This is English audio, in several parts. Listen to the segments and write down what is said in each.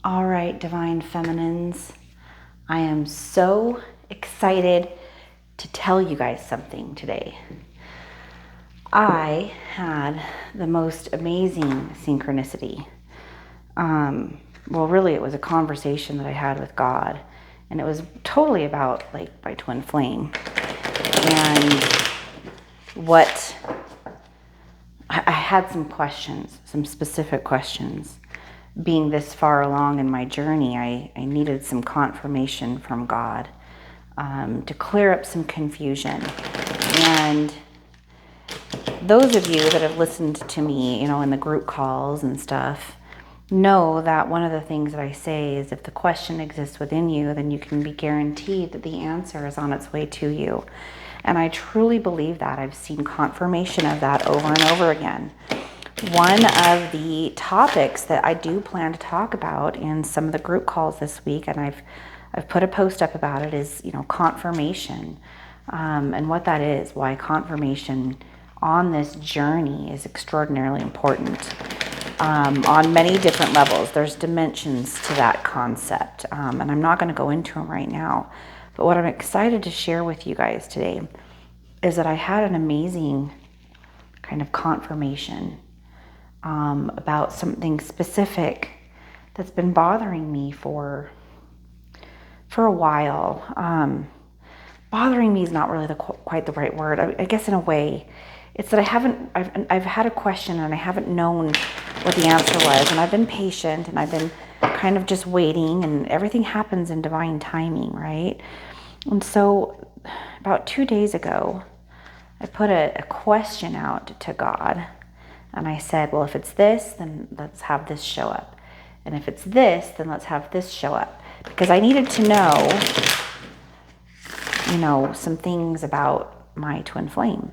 All right, Divine Feminines, I am so excited to tell you guys something today. I had the most amazing synchronicity. Really, it was a conversation that I had with God, and it was totally about like my twin flame. And what I had some questions, some specific questions. Being this far along in my journey, I needed some confirmation from God to clear up some confusion. And those of you that have listened to me, in the group calls and stuff, know that one of the things that I say is if the question exists within you, then you can be guaranteed that the answer is on its way to you. And I truly believe that. I've seen confirmation of that over and over again. One of the topics that I do plan to talk about in some of the group calls this week, and I've put a post up about it, is confirmation, and what that is, why confirmation on this journey is extraordinarily important on many different levels. There's dimensions to that concept, and I'm not going to go into them right now. But what I'm excited to share with you guys today is that I had an amazing kind of confirmation about something specific that's been bothering me for a while. Bothering me is not really quite the right word. I guess in a way, it's that I've had a question and I haven't known what the answer was, and I've been patient and I've been kind of just waiting, and everything happens in divine timing, right? And so about 2 days ago, I put a question out to God. And I said, well, if it's this, then let's have this show up. And if it's this, then let's have this show up. Because I needed to know, some things about my twin flame.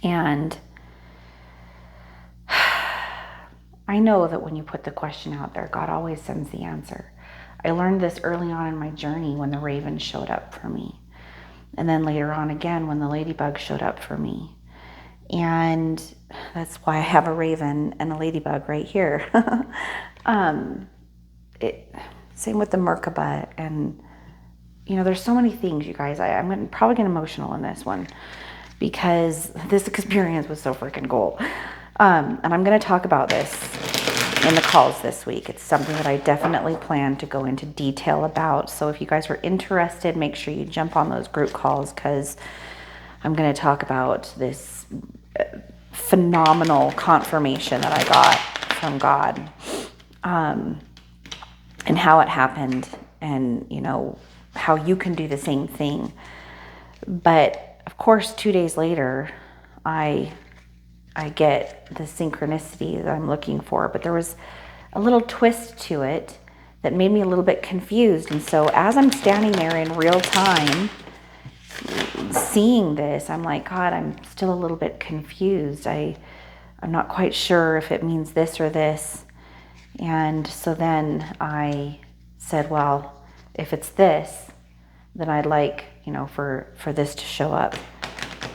And I know that when you put the question out there, God always sends the answer. I learned this early on in my journey when the raven showed up for me. And then later on again when the ladybug showed up for me. And that's why I have a raven and a ladybug right here. Same with the Merkaba. And, there's so many things, you guys. I'm probably getting emotional in this one because this experience was so freaking cool. And I'm going to talk about this in the calls this week. It's something that I definitely plan to go into detail about. So if you guys are interested, make sure you jump on those group calls, because I'm going to talk about this phenomenal confirmation that I got from God, and how it happened, and how you can do the same thing. But of course 2 days later I get the synchronicity that I'm looking for, but there was a little twist to it that made me a little bit confused. And so as I'm standing there in real time seeing this, I'm like, God, I'm still a little bit confused. I'm not quite sure if it means this or this. And so then I said, well, if it's this, then I'd like, for this to show up.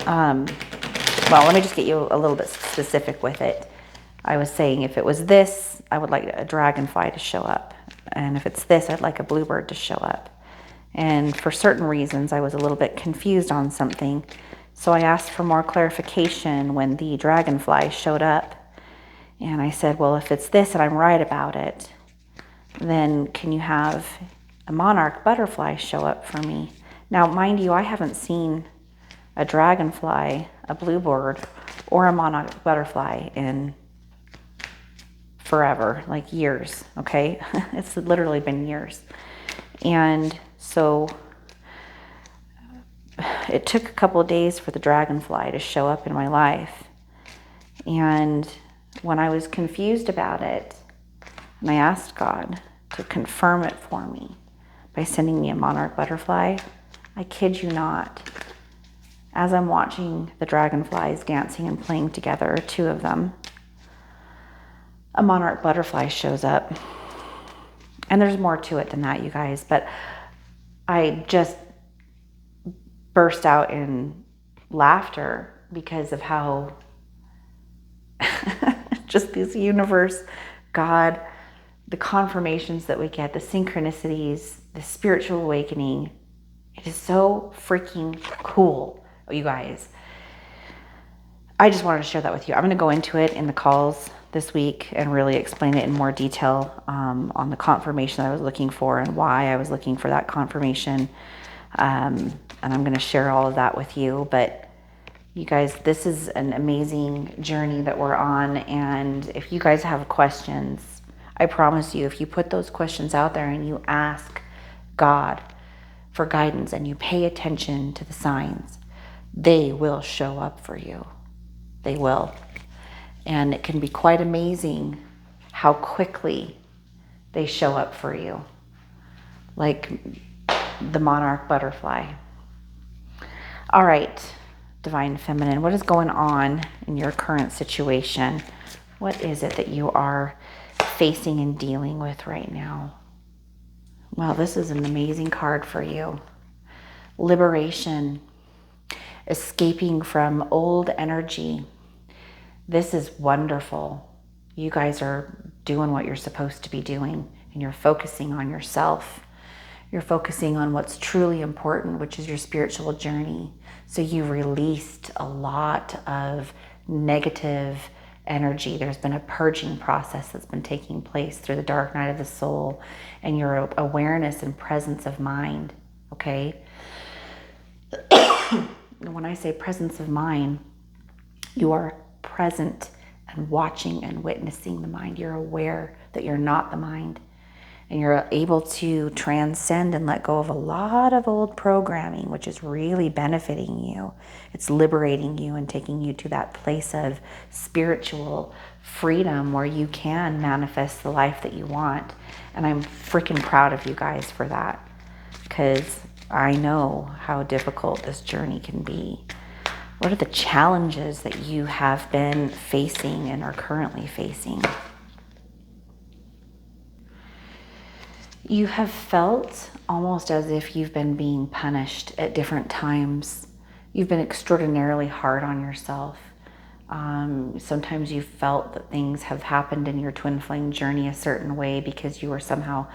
Let me just get you a little bit specific with it. I was saying if it was this, I would like a dragonfly to show up. And if it's this, I'd like a bluebird to show up. And for certain reasons, I was a little bit confused on something. So I asked for more clarification when the dragonfly showed up. And I said, well, if it's this and I'm right about it, then can you have a monarch butterfly show up for me? Now, mind you, I haven't seen a dragonfly, a bluebird, or a monarch butterfly in forever, like years, okay? It's literally been years. And so it took a couple of days for the dragonfly to show up in my life. And when I was confused about it, and I asked God to confirm it for me by sending me a monarch butterfly, I kid you not, as I'm watching the dragonflies dancing and playing together, 2 of them, a monarch butterfly shows up. And there's more to it than that, you guys, but I just burst out in laughter because of how just this universe, God, the confirmations that we get, the synchronicities, the spiritual awakening. It is so freaking cool, you guys. I just wanted to share that with you. I'm going to go into it in the calls this week and really explain it in more detail on the confirmation that I was looking for and why I was looking for that confirmation. And I'm going to share all of that with you. But you guys, this is an amazing journey that we're on. And if you guys have questions, I promise you, if you put those questions out there and you ask God for guidance and you pay attention to the signs, they will show up for you. They will. And it can be quite amazing how quickly they show up for you. Like the monarch butterfly. All right, Divine Feminine, what is going on in your current situation? What is it that you are facing and dealing with right now? Well, this is an amazing card for you. Liberation, escaping from old energy. This is wonderful. You guys are doing what you're supposed to be doing, and you're focusing on yourself. You're focusing on what's truly important, which is your spiritual journey. So you released a lot of negative energy. There's been a purging process that's been taking place through the dark night of the soul and your awareness and presence of mind, okay? When I say presence of mind, you are present and watching and witnessing the mind. You're aware that you're not the mind. And you're able to transcend and let go of a lot of old programming, which is really benefiting you. It's liberating you and taking you to that place of spiritual freedom where you can manifest the life that you want. And I'm freaking proud of you guys for that, because I know how difficult this journey can be. What are the challenges that you have been facing and are currently facing? You have felt almost as if you've been being punished at different times. You've been extraordinarily hard on yourself. Sometimes you felt that things have happened in your twin flame journey a certain way because you were somehow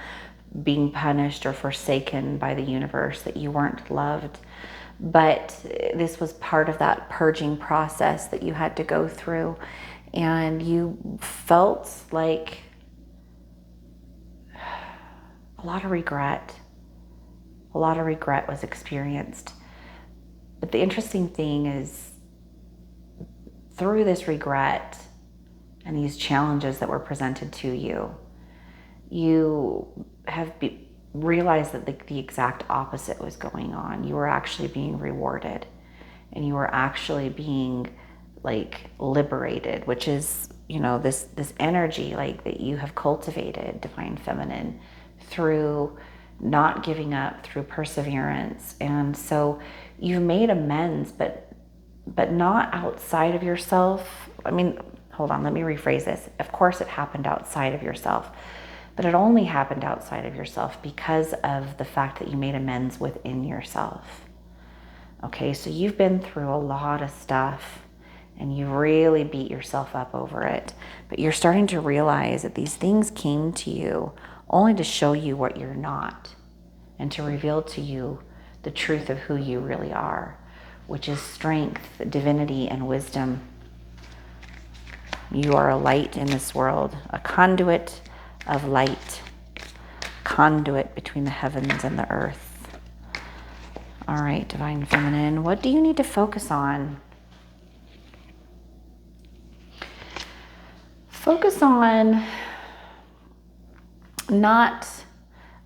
being punished or forsaken by the universe, that you weren't loved. But this was part of that purging process that you had to go through. And you felt like a lot of regret. A lot of regret was experienced. But the interesting thing is, through this regret and these challenges that were presented to you, you have realized that the exact opposite was going on. You were actually being rewarded, and you were actually being like liberated, which is, you know, this energy like that you have cultivated, Divine Feminine, through not giving up, through perseverance. And so you've made amends, but not outside of yourself. I mean, hold on, let me rephrase this. Of course it happened outside of yourself, but it only happened outside of yourself because of the fact that you made amends within yourself. Okay, so you've been through a lot of stuff and you really beat yourself up over it, but you're starting to realize that these things came to you only to show you what you're not and to reveal to you the truth of who you really are, which is strength, divinity, and wisdom. You are a light in this world, a conduit of light, conduit between the heavens and the earth. All right, Divine Feminine, what do you need to focus on? Focus on not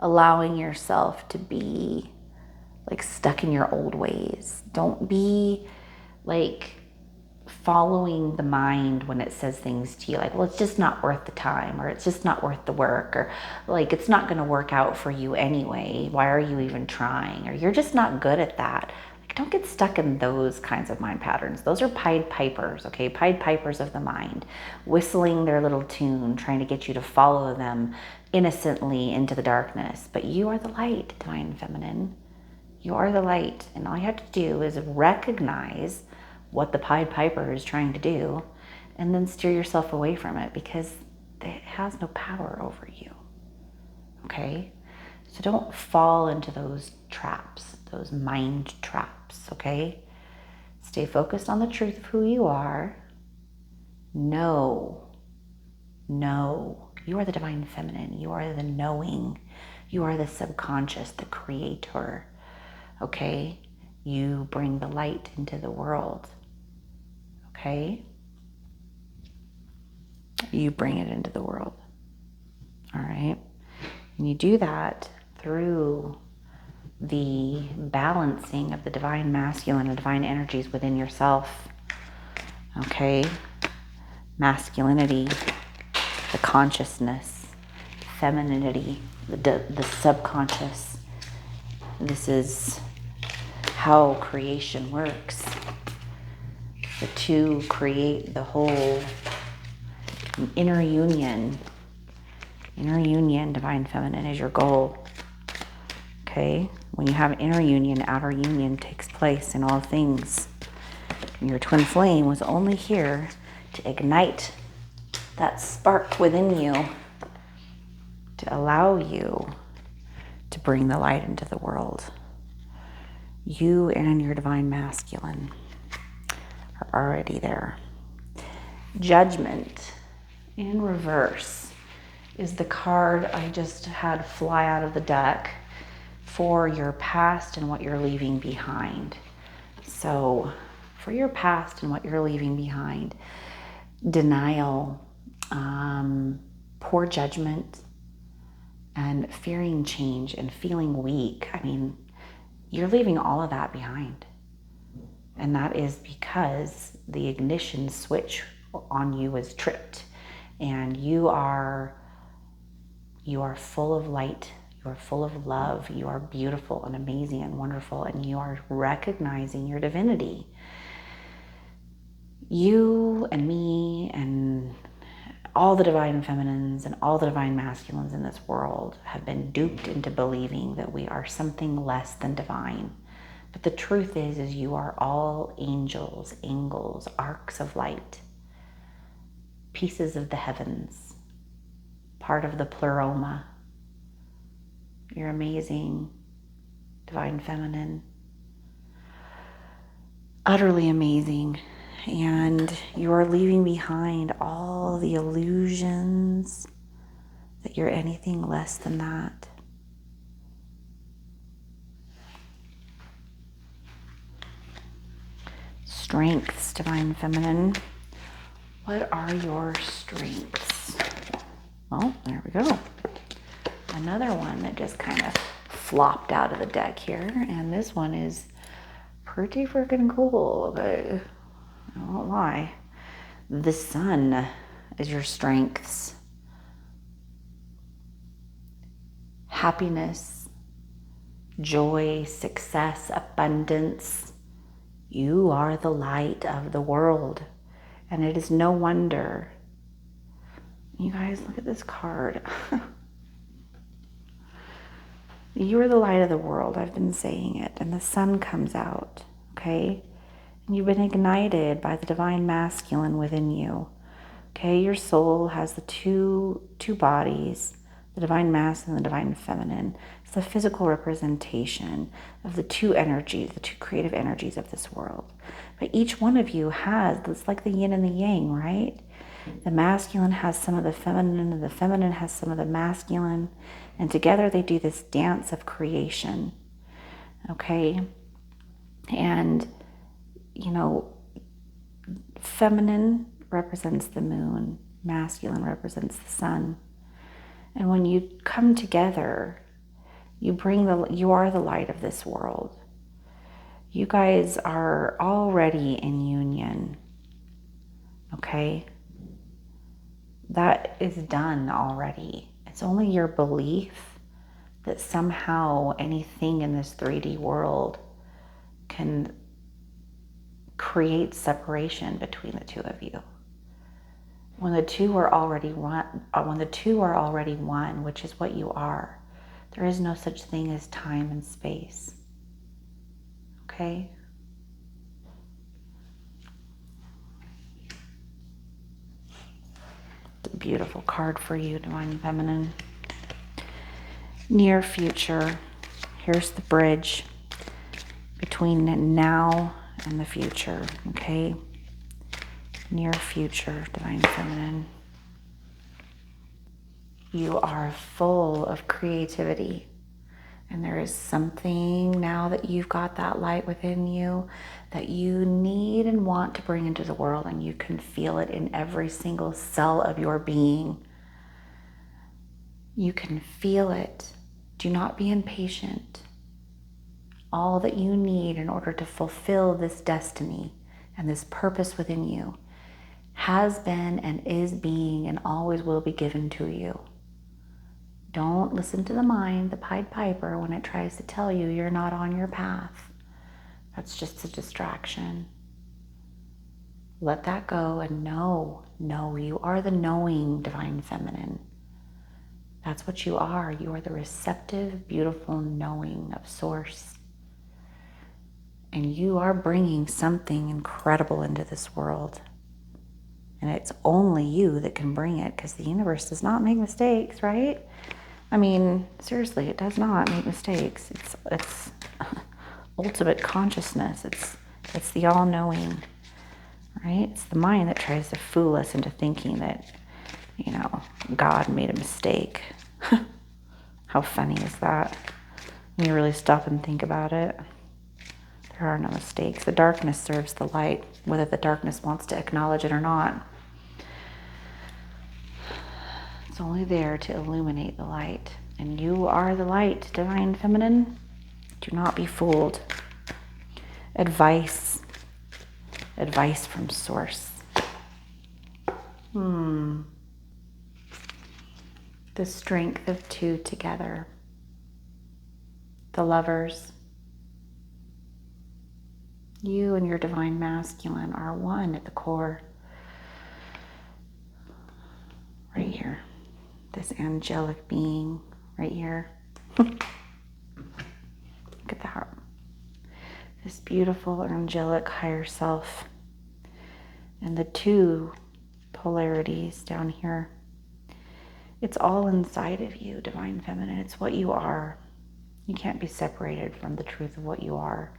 allowing yourself to be like stuck in your old ways. Don't be like following the mind when it says things to you like, well, it's just not worth the time, or it's just not worth the work, or like it's not going to work out for you anyway. Why are you even trying? Or you're just not good at that. Like, don't get stuck in those kinds of mind patterns. Those are Pied Pipers, okay? Pied Pipers of the mind, whistling their little tune, trying to get you to follow them innocently into the darkness. But you are the light, Divine Feminine. You are the light, and all you have to do is recognize what the Pied Piper is trying to do, and then steer yourself away from it, because it has no power over you. okay? So don't fall into those traps, those mind traps, okay? Stay focused on the truth of who you are. Know, you are the divine feminine. You are the knowing. You are the subconscious, the creator, okay? You bring the light into the world, okay? You bring it into the world, all right? And you do that through the balancing of the divine masculine and divine energies within yourself, okay? Masculinity, the consciousness, femininity, the subconscious. This is how creation works. The two create the whole. Inner union, divine feminine is your goal. Okay? When you have inner union, outer union takes place in all things. And your twin flame was only here to ignite that spark within you, to allow you to bring the light into the world. You and your divine masculine are already there. Judgment in reverse is the card I just had fly out of the deck for your past and what you're leaving behind. So for your past and what you're leaving behind, denial, poor judgment, and fearing change and feeling weak. I mean, you're leaving all of that behind. And that is because the ignition switch on you is tripped. And you are full of light. You are full of love. You are beautiful and amazing and wonderful. And you are recognizing your divinity. You and me and all the divine feminines and all the divine masculines in this world have been duped into believing that we are something less than divine. But the truth is you are all angels, arcs of light, pieces of the heavens, part of the pleroma. You're amazing, divine feminine, utterly amazing. And you are leaving behind all the illusions that you're anything less than that. Strengths, divine feminine. What are your strengths? Well, there we go. Another one that just kind of flopped out of the deck here. And this one is pretty freaking cool, but I won't lie. The sun is your strengths. Happiness, joy, success, abundance. You are the light of the world. And it is no wonder. You guys, look at this card. You are the light of the world. I've been saying it. And the sun comes out, okay? And you've been ignited by the divine masculine within you. Okay, your soul has the two bodies, the divine masculine and the divine feminine. It's the physical representation of the two energies, the two creative energies of this world. But each one of you has, it's like the yin and the yang, right? The masculine has some of the feminine and the feminine has some of the masculine. And together they do this dance of creation, okay? And, you know, feminine represents the moon, masculine represents the sun. And when you come together, you are the light of this world. You guys are already in union, okay? That is done already. It's only your belief that somehow anything in this 3D world can create separation between the two of you. When the two are already one, which is what you are, there is no such thing as time and space. Okay? It's a beautiful card for you, divine feminine. near future. Here's the bridge between now and the future, okay? Near future, Divine Feminine. You are full of creativity. And there is something now that you've got that light within you that you need and want to bring into the world, and you can feel it in every single cell of your being. You can feel it. Do not be impatient. All that you need in order to fulfill this destiny and this purpose within you has been and is being and always will be given to you. Don't listen to the mind, the Pied Piper, when it tries to tell you you're not on your path. That's just a distraction. Let that go and know. You are the knowing Divine Feminine. That's what you are. You are the receptive, beautiful knowing of Source. And you are bringing something incredible into this world. And it's only you that can bring it, because the universe does not make mistakes, right? I mean, seriously, it does not make mistakes. It's ultimate consciousness. It's the all-knowing, right? It's the mind that tries to fool us into thinking that, God made a mistake. How funny is that? When you really stop and think about it, there are no mistakes. The darkness serves the light, whether the darkness wants to acknowledge it or not. It's only there to illuminate the light. And you are the light, Divine Feminine. Do not be fooled. Advice from Source. The strength of two together. The lovers. You and your Divine Masculine are one at the core. Right here. This angelic being right here. Look at that. This beautiful angelic higher self. And the two polarities down here. It's all inside of you, Divine Feminine. It's what you are. You can't be separated from the truth of what you are.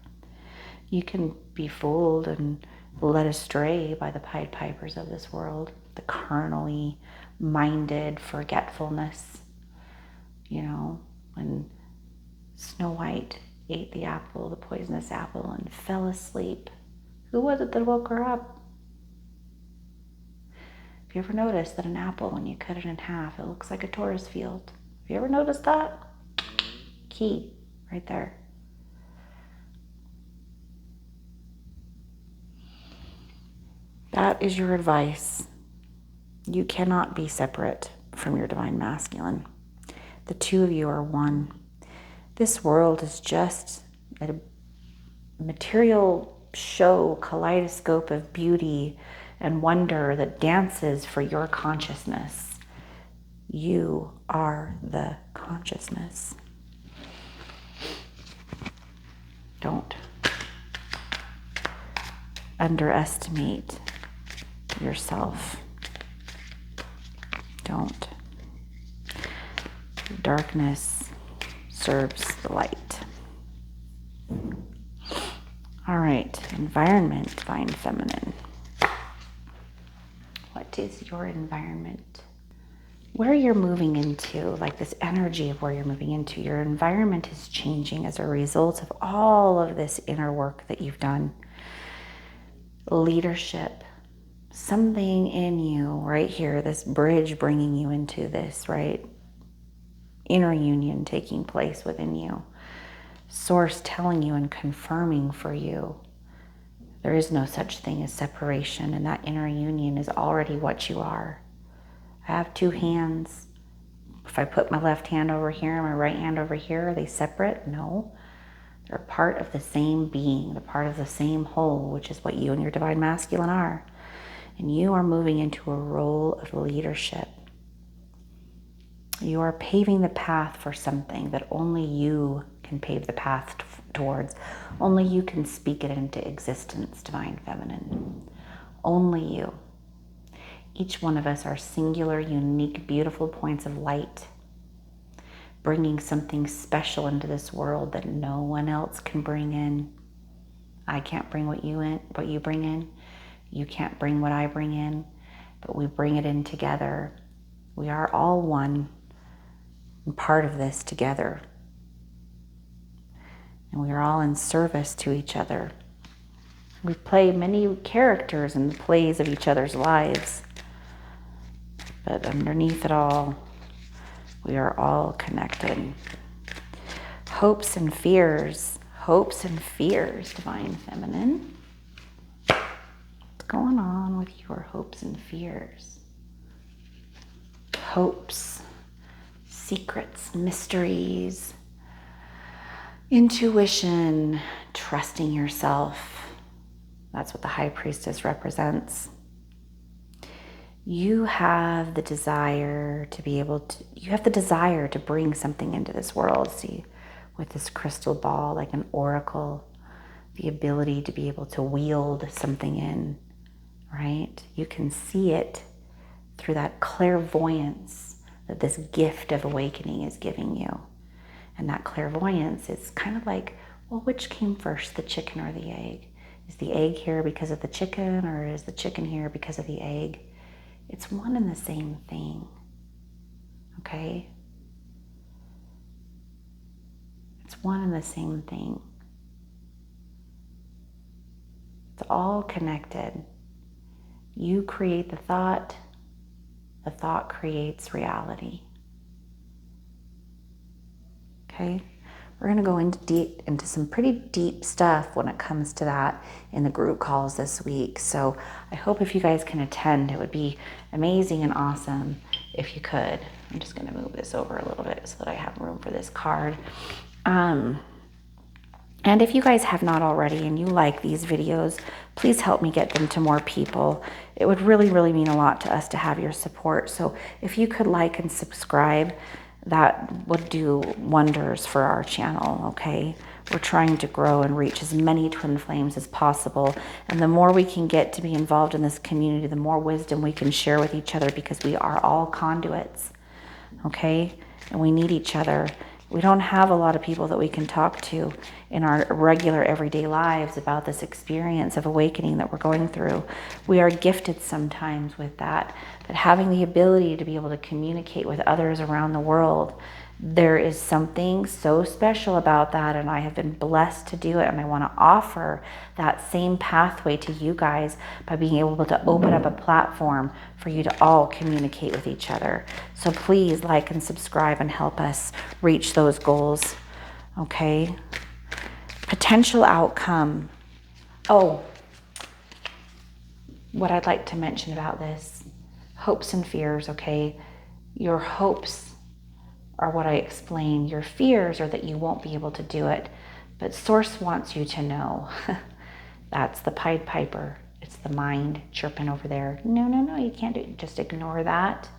You can be fooled and led astray by the Pied Pipers of this world, the carnally minded forgetfulness. When Snow White ate the apple, the poisonous apple, and fell asleep, who was it that woke her up? Have you ever noticed that an apple, when you cut it in half, it looks like a Taurus field? Have you ever noticed that? Key, right there. That is your advice. You cannot be separate from your Divine Masculine. The two of you are one. This world is just a material show, kaleidoscope of beauty and wonder that dances for your consciousness. You are the consciousness. Don't underestimate yourself. Don't. Darkness serves the light. All right, environment, Divine Feminine. What is your environment? Where you're moving into, like this energy of where you're moving into, your environment is changing as a result of all of this inner work that you've done. Leadership, something in you right here, this bridge bringing you into this, right? Inner union taking place within you. Source telling you and confirming for you. There is no such thing as separation, and that inner union is already what you are. I have two hands. If I put my left hand over here and my right hand over here, are they separate? No. They're part of the same being. They're part of the same whole, which is what you and your Divine Masculine are. And you are moving into a role of leadership. You are paving the path for something that only you can pave the path towards. Only you can speak it into existence, Divine Feminine. Only you. Each one of us are singular, unique, beautiful points of light bringing something special into this world that no one else can bring in. I can't bring what you bring in. You can't bring what I bring in, but we bring it in together. We are all one and part of this together. And we are all in service to each other. We play many characters in the plays of each other's lives. But underneath it all, we are all connected. Hopes and fears, Divine Feminine. What's going on with your hopes and fears? Hopes, secrets, mysteries, intuition, trusting yourself. That's what the High Priestess represents. You have the desire to bring something into this world. See, with this crystal ball, like an oracle, the ability to be able to wield something in, right? You can see it through that clairvoyance that this gift of awakening is giving you. And that clairvoyance is kind of like, well, which came first, the chicken or the egg? Is the egg here because of the chicken, or is the chicken here because of the egg? It's one and the same thing, okay? It's one and the same thing. It's all connected. You create the thought creates reality. Okay? We're going to go into some pretty deep stuff when it comes to that in the group calls this week. So I hope if you guys can attend, it would be amazing and awesome if you could. I'm just going to move this over a little bit so that I have room for this card. And if you guys have not already and you like these videos, please help me get them to more people. It would really, really mean a lot to us to have your support. So if you could like and subscribe, that would do wonders for our channel, okay? We're trying to grow and reach as many twin flames as possible. And the more we can get to be involved in this community, the more wisdom we can share with each other, because we are all conduits, okay? And we need each other. We don't have a lot of people that we can talk to in our regular everyday lives about this experience of awakening that we're going through. We are gifted sometimes with that, but having the ability to be able to communicate with others around the world, there is something so special about that, and I have been blessed to do it, and I want to offer that same pathway to you guys by being able to open up a platform for you to all communicate with each other. So please like and subscribe and help us reach those goals, okay? Potential outcome. Oh, what I'd like to mention about this, hopes and fears, okay? Your hopes are what I explained. Your fears are that you won't be able to do it. But Source wants you to know. That's the Pied Piper. It's the mind chirping over there. No, you can't do it. Just ignore that.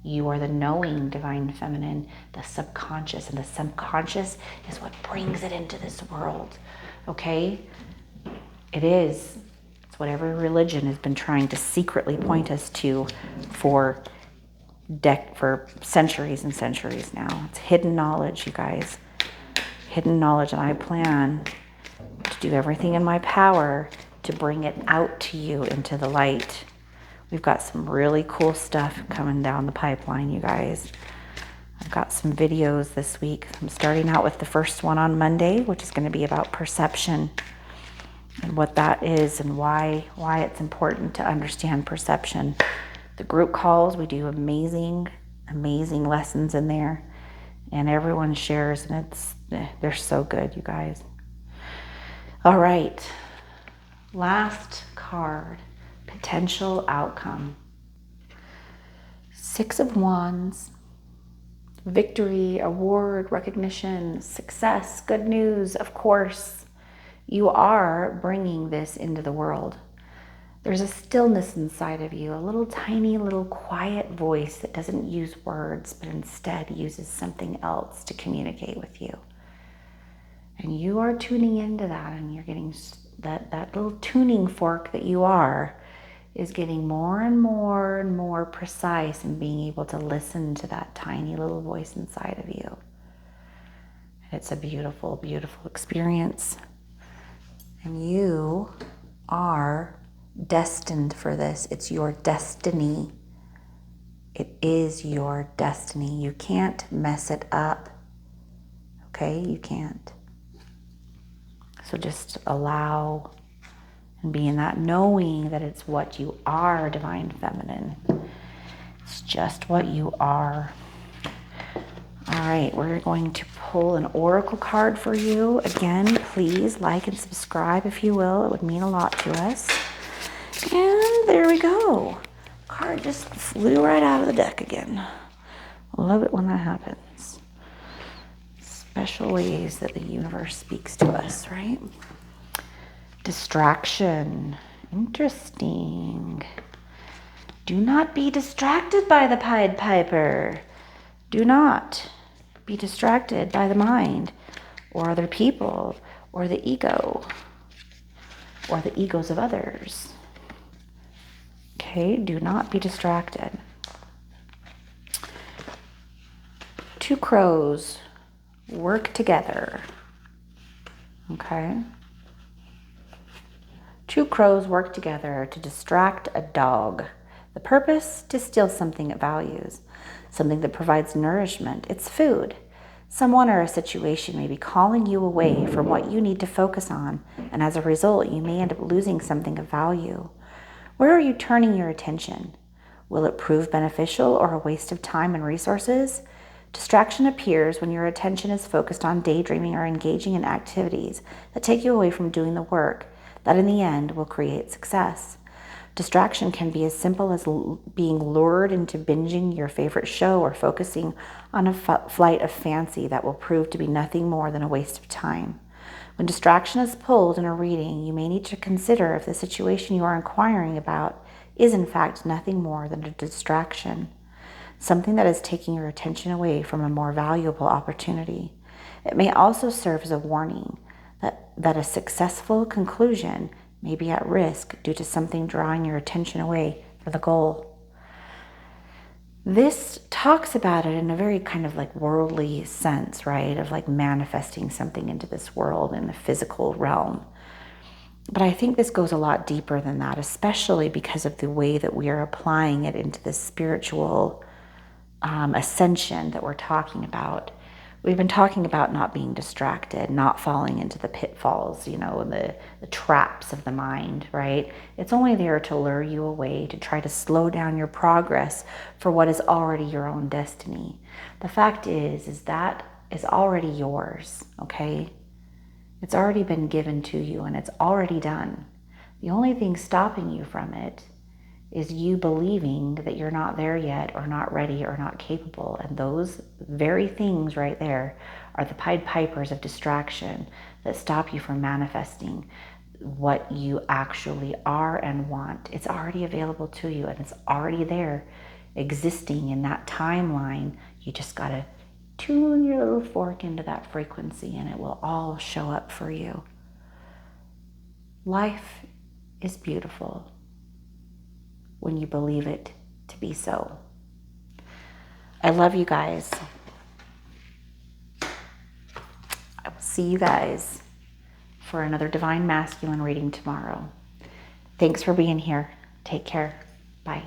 You are the knowing Divine Feminine, the subconscious. And the subconscious is what brings it into this world. Okay? It is. It's what every religion has been trying to secretly point us to for centuries and centuries now. It's hidden knowledge, you guys. Hidden knowledge, and I plan to do everything in my power to bring it out to you into the light. We've got some really cool stuff coming down the pipeline, you guys. I've got some videos this week. I'm starting out with the first one on Monday, which is going to be about perception and what that is and why it's important to understand perception. The group calls, we do amazing lessons in there, and everyone shares, and they're so good, you guys. All right, last card, potential outcome. 6 of Wands, victory, award, recognition, success, good news, of course. You are bringing this into the world. There's a stillness inside of you, a little tiny, little quiet voice that doesn't use words, but instead uses something else to communicate with you. And you are tuning into that, and you're getting that little tuning fork that you are is getting more and more precise and being able to listen to that tiny little voice inside of you. It's a beautiful, beautiful experience. And you are destined for this. It's your destiny. It is your destiny. You can't mess it up. Okay? You can't. So just allow and be in that knowing that it's what you are, Divine Feminine. It's just what you are. All right, we're going to pull an oracle card for you. Again, please like and subscribe if you will. It would mean a lot to us. And there we go. Card just flew right out of the deck again. I love it when that happens. Special ways that the universe speaks to us, right? Distraction. Interesting. Do not be distracted by the Pied Piper. Do not be distracted by the mind or other people or the ego or the egos of others. Okay, do not be distracted. Two crows work together. Okay? Two crows work together to distract a dog. The purpose? To steal something it values, something that provides nourishment. It's food. Someone or a situation may be calling you away from what you need to focus on, and as a result, you may end up losing something of value. Where are you turning your attention? Will it prove beneficial or a waste of time and resources? Distraction appears when your attention is focused on daydreaming or engaging in activities that take you away from doing the work that in the end will create success. Distraction can be as simple as being lured into binging your favorite show or focusing on a flight of fancy that will prove to be nothing more than a waste of time. When distraction is pulled in a reading, you may need to consider if the situation you are inquiring about is in fact nothing more than a distraction, something that is taking your attention away from a more valuable opportunity. It may also serve as a warning that a successful conclusion may be at risk due to something drawing your attention away from the goal. This talks about it in a very kind of like worldly sense, right? Of like manifesting something into this world in the physical realm. But I think this goes a lot deeper than that, especially because of the way that we are applying it into the spiritual ascension that we're talking about. We've been talking about not being distracted, not falling into the pitfalls, the traps of the mind, right? It's only there to lure you away, to try to slow down your progress for what is already your own destiny. The fact is that is already yours, okay? It's already been given to you and it's already done. The only thing stopping you from it is you believing that you're not there yet or not ready or not capable. And those very things right there are the Pied Pipers of distraction that stop you from manifesting what you actually are and want. It's already available to you and it's already there existing in that timeline. You just got to tune your little fork into that frequency and it will all show up for you. Life is beautiful when you believe it to be so. I love you guys. I will see you guys for another Divine Masculine reading tomorrow. Thanks for being here. Take care. Bye.